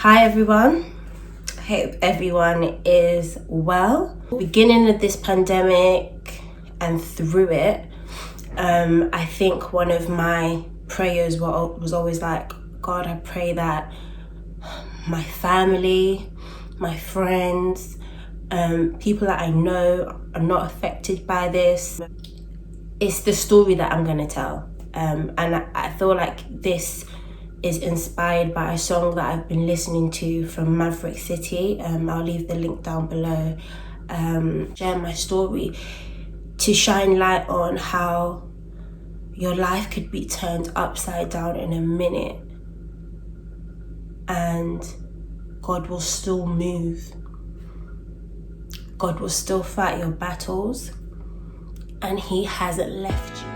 Hi everyone, hope everyone is well. Beginning of this pandemic and through it, I think one of my prayers was always like, God, I pray that my family, my friends, people that I know are not affected by this. It's the story that I'm gonna tell, and I feel like this is inspired by a song that I've been listening to from Maverick City. I'll leave the link down below. Share my story to shine light on how your life could be turned upside down in a minute and God will still move. God will still fight your battles and He hasn't left you.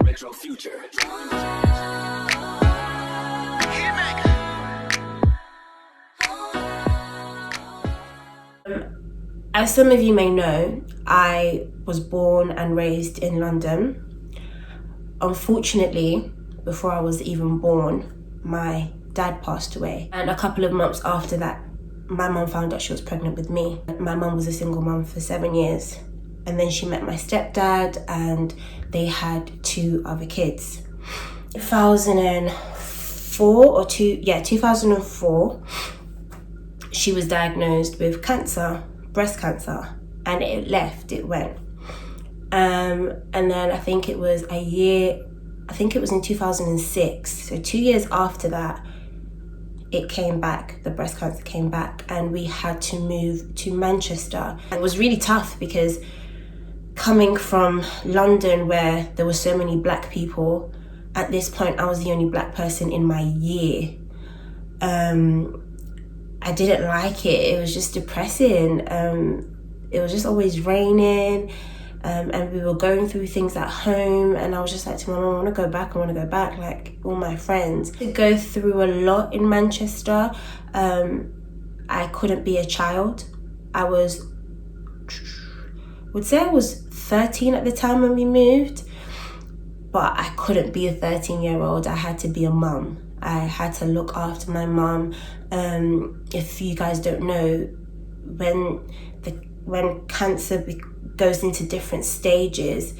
Retro Future. As some of you may know, I was born and raised in London. Unfortunately, before I was even born, my dad passed away. And a couple of months after that, my mum found out she was pregnant with me. My mum was a single mum for 7 years. And then she met my stepdad and they had 2 other kids. 2004, she was diagnosed with cancer, breast cancer, and it went. And then I think it was in 2006, so 2 years after that, it came back, the breast cancer came back, and we had to move to Manchester. It was really tough because coming from London where there were so many black people, at this point I was the only black person in my year. I didn't like it. It was just depressing. It was just always raining, and we were going through things at home, and I was just like to my mum, I want to go back, like all my friends. To go through a lot in Manchester. I couldn't be a child. I would say I was 13 at the time when we moved, but I couldn't be a 13-year-old. I had to be a mum. I had to look after my mum. If you guys don't know, when cancer goes into different stages,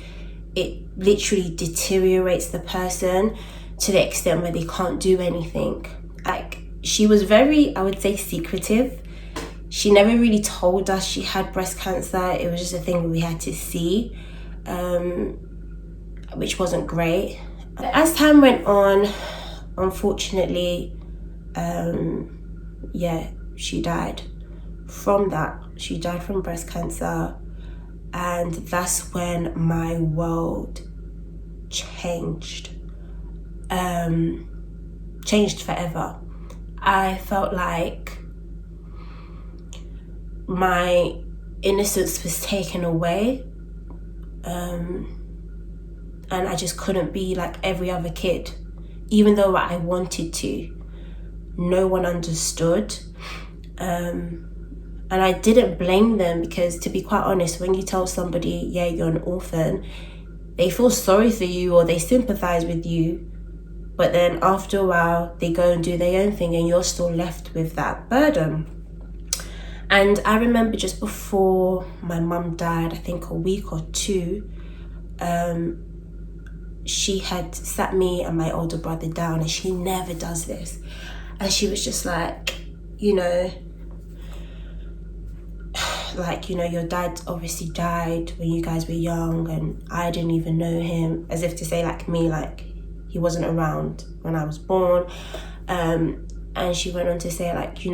it literally deteriorates the person to the extent where they can't do anything. Like, she was very, I would say, secretive. She never really told us she had breast cancer. It was just a thing we had to see, which wasn't great. As time went on, unfortunately, she died from that. She died from breast cancer, and that's when my world changed. Changed forever. I felt like my innocence was taken away, and I just couldn't be like every other kid, even though I wanted to. No one understood, and I didn't blame them, because to be quite honest, when you tell somebody, yeah, you're an orphan, they feel sorry for you or they sympathize with you, but then after a while they go and do their own thing and you're still left with that burden. And I remember just before my mum died, I think a week or 2, she had sat me and my older brother down, and she never does this. And she was just like, your dad obviously died when you guys were young, and I didn't even know him, as if to say, like me, like he wasn't around when I was born. And she went on to say, like,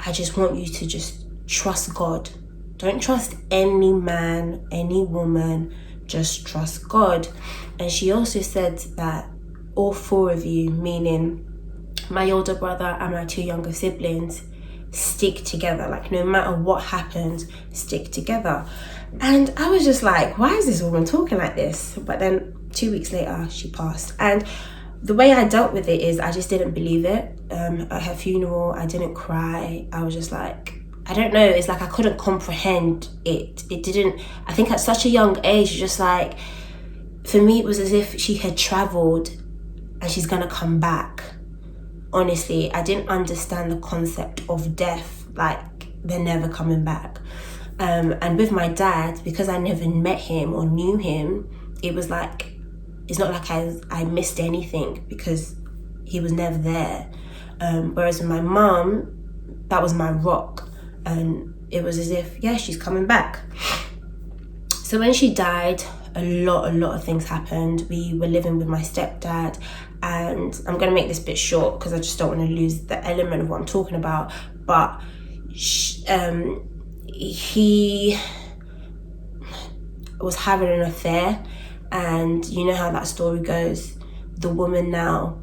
I just want you to just trust God. Don't trust any man, any woman, just trust God. And she also said that all 4 of you, meaning my older brother and my 2 younger siblings, stick together. Like, no matter what happens, stick together. And I was just like, why is this woman talking like this? But then 2 weeks later, she passed. And the way I dealt with it is I just didn't believe it. At her funeral, I didn't cry. I was just like, I don't know. It's like I couldn't comprehend it. It didn't, I think at such a young age, just like, for me, it was as if she had traveled and she's gonna come back honestly, I didn't understand the concept of death, like they're never coming back. And with my dad, because I never met him or knew him, it was like, it's not like I missed anything because he was never there. Whereas with my mum, that was my rock, and it was as if, yeah, she's coming back. So when she died, a lot of things happened. We were living with my stepdad, and I'm going to make this bit short because I just don't want to lose the element of what I'm talking about. But he was having an affair, and you know how that story goes. The woman now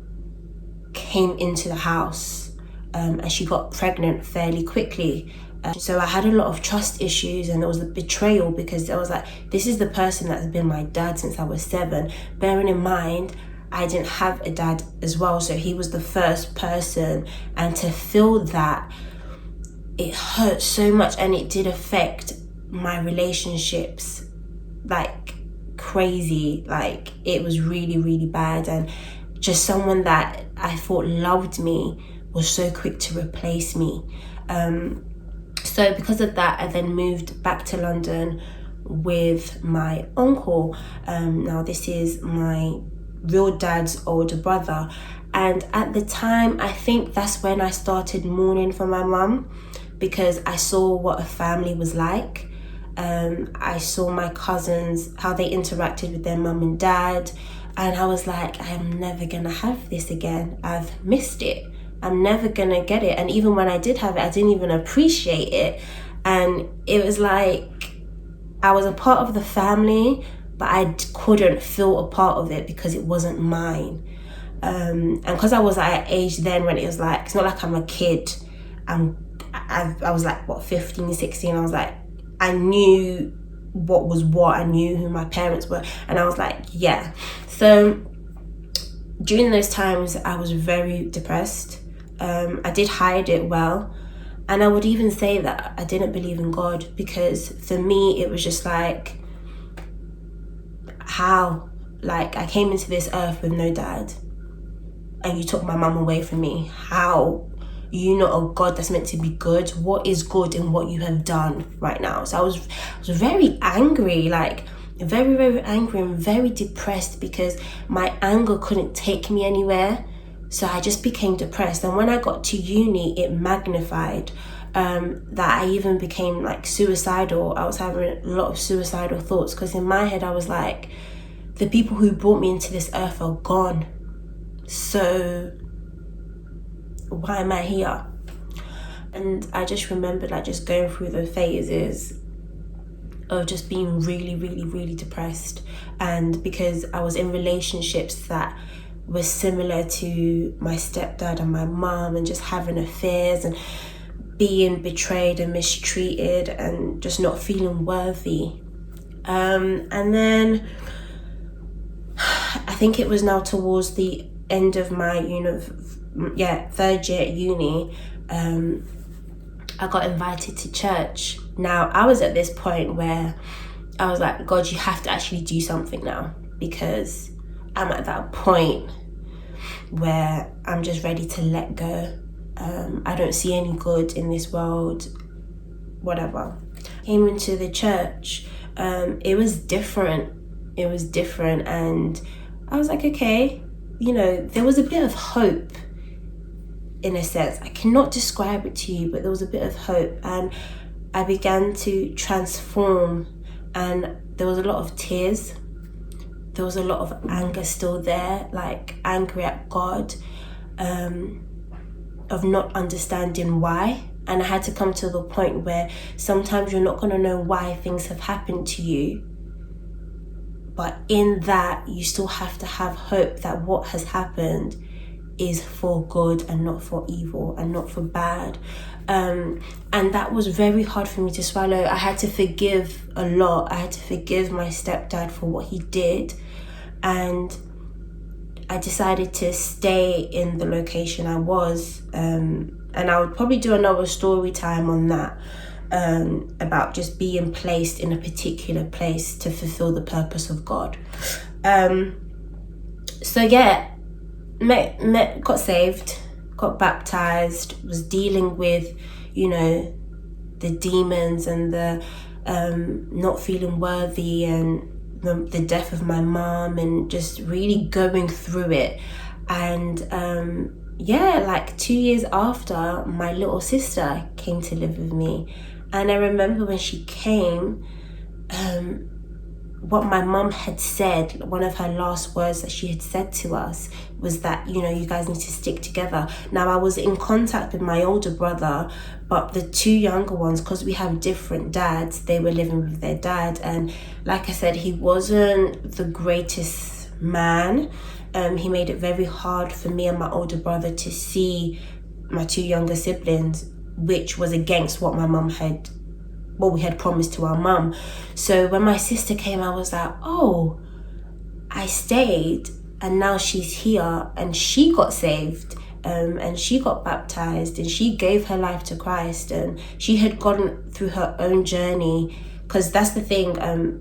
came into the house, and she got pregnant fairly quickly. So I had a lot of trust issues, and there was a betrayal because I was like, this is the person that's been my dad since I was 7. Bearing in mind, I didn't have a dad as well, so he was the first person, and to feel that, it hurt so much, and it did affect my relationships like crazy. Like, it was really bad, and just someone that I thought loved me was so quick to replace me. So because of that, I then moved back to London with my uncle. Now this is my real dad's older brother, and at the time I think that's when I started mourning for my mum, because I saw what a family was like. I saw my cousins, how they interacted with their mum and dad, and I was like, I am never gonna have this again. I've missed it. I'm never gonna get it. And even when I did have it, I didn't even appreciate it. And it was like I was a part of the family, but I couldn't feel a part of it because it wasn't mine. And because I was at an age then when it was like, it's not like I'm a kid. I was like, what, 15, 16? I was like, I knew what was what. I knew who my parents were. And I was like, yeah. So during those times, I was very depressed. I did hide it well. And I would even say that I didn't believe in God, because for me, it was just like, how? Like, I came into this earth with no dad, and you took my mum away from me. How? You're not a God that's meant to be good. What is good in what you have done right now? So I was very angry, like very angry and very depressed, because my anger couldn't take me anywhere. So I just became depressed. And when I got to uni, it magnified, that I even became like suicidal. I was having a lot of suicidal thoughts, because in my head I was like, the people who brought me into this earth are gone. So why am I here? And I just remembered like just going through the phases of just being really depressed. And because I was in relationships that were similar to my stepdad and my mom, and just having affairs and being betrayed and mistreated and just not feeling worthy. And then I think it was now towards the end of my third year at uni, I got invited to church. Now I was at this point where I was like, God, you have to actually do something now, because I'm at that point where I'm just ready to let go. I don't see any good in this world, whatever. Came into the church, it was different, and I was like, okay, there was a bit of hope in a sense. I cannot describe it to you, but there was a bit of hope, and I began to transform, and there was a lot of tears. There was a lot of anger still there, like angry at God, of not understanding why. And I had to come to the point where sometimes you're not going to know why things have happened to you, but in that you still have to have hope that what has happened is for good and not for evil and not for bad. And that was very hard for me to swallow. I had to forgive a lot. I had to forgive my stepdad for what he did, and I decided to stay in the location I was, and I would probably do another story time on that, about just being placed in a particular place to fulfill the purpose of God. So yeah, got saved, got baptized, was dealing with, you know, the demons and the not feeling worthy and the death of my mom, and just really going through it. And yeah, like 2 years after, my little sister came to live with me. And I remember when she came, what my mum had said, one of her last words that she had said to us was that, you know, you guys need to stick together. Now, I was in contact with my older brother, but the two younger ones, because we have different dads, they were living with their dad. And like I said, he wasn't the greatest man. He made it very hard for me and my older brother to see my two younger siblings, which was against what my mum had, what we had promised to our mum. So when my sister came, I was like, oh, I stayed, and now she's here, and she got saved, and she got baptized, and she gave her life to Christ, and she had gone through her own journey. Because that's the thing,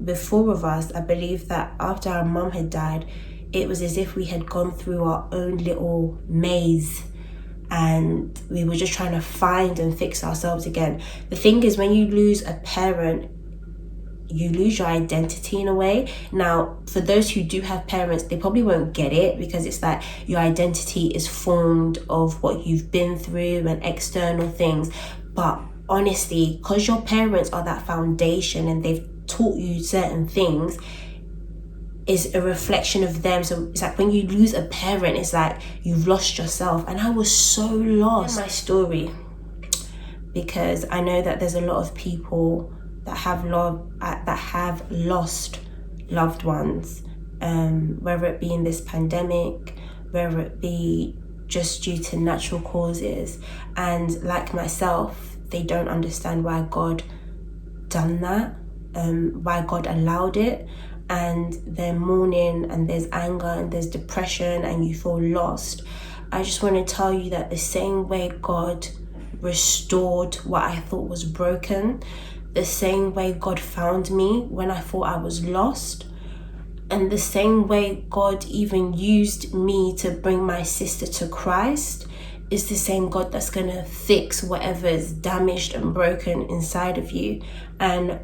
with four of us, I believe that after our mum had died, it was as if we had gone through our own little maze, and we were just trying to find and fix ourselves again. The thing is, when you lose a parent, you lose your identity in a way. Now, for those who do have parents, they probably won't get it, because it's like your identity is formed of what you've been through and external things. But honestly, because your parents are that foundation and they've taught you certain things, is a reflection of them. So it's like when you lose a parent, it's like you've lost yourself. And I was so lost in my story, because I know that there's a lot of people that have lost loved ones, whether it be in this pandemic, whether it be just due to natural causes. And like myself, they don't understand why God done that, why God allowed it. And they're mourning, and there's anger, and there's depression, and you feel lost. I just want to tell you that the same way God restored what I thought was broken, the same way God found me when I thought I was lost, and the same way God even used me to bring my sister to Christ, is the same God that's going to fix whatever is damaged and broken inside of you. And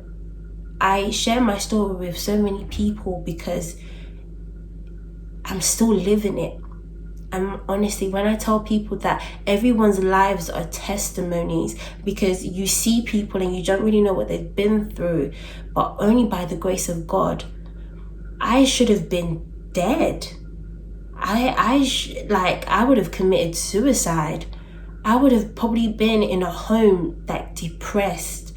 I share my story with so many people because I'm still living it. And honestly, when I tell people that everyone's lives are testimonies, because you see people and you don't really know what they've been through, but only by the grace of God. I should have been dead. I would have committed suicide. I would have probably been in a home, like depressed.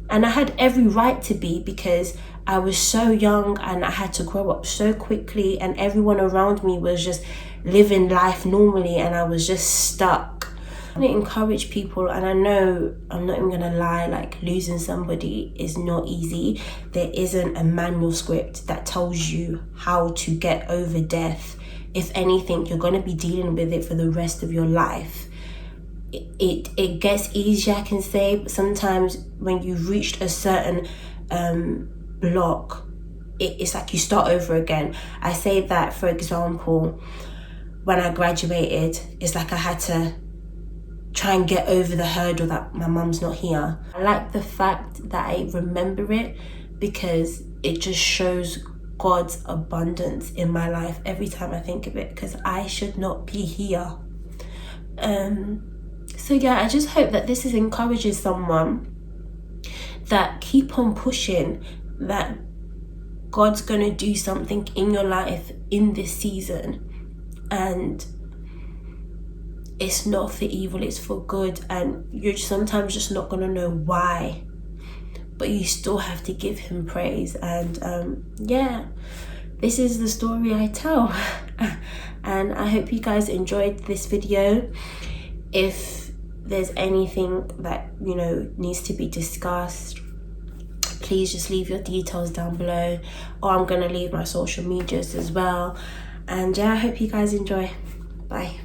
And I had every right to be, because I was so young and I had to grow up so quickly, and everyone around me was just living life normally, and I was just stuck. I want to encourage people, and I know I'm not even gonna lie, like losing somebody is not easy. There isn't a manual script that tells you how to get over death. If anything, you're gonna be dealing with it for the rest of your life. It gets easier, I can say, but sometimes when you've reached a certain block, it's like you start over again. I say that, for example, when I graduated, it's like I had to try and get over the hurdle that my mum's not here. I like the fact that I remember it, because it just shows God's abundance in my life every time I think of it, because I should not be here. So yeah, I just hope that this encourages someone, that keep on pushing, that God's gonna do something in your life in this season, and it's not for evil, it's for good, and you're sometimes just not gonna know why, but you still have to give him praise. And yeah, this is the story I tell. And I hope you guys enjoyed this video. If there's anything that, you know, needs to be discussed, please just leave your details down below, or I'm gonna leave my social medias as well. And yeah, I hope you guys enjoy. Bye.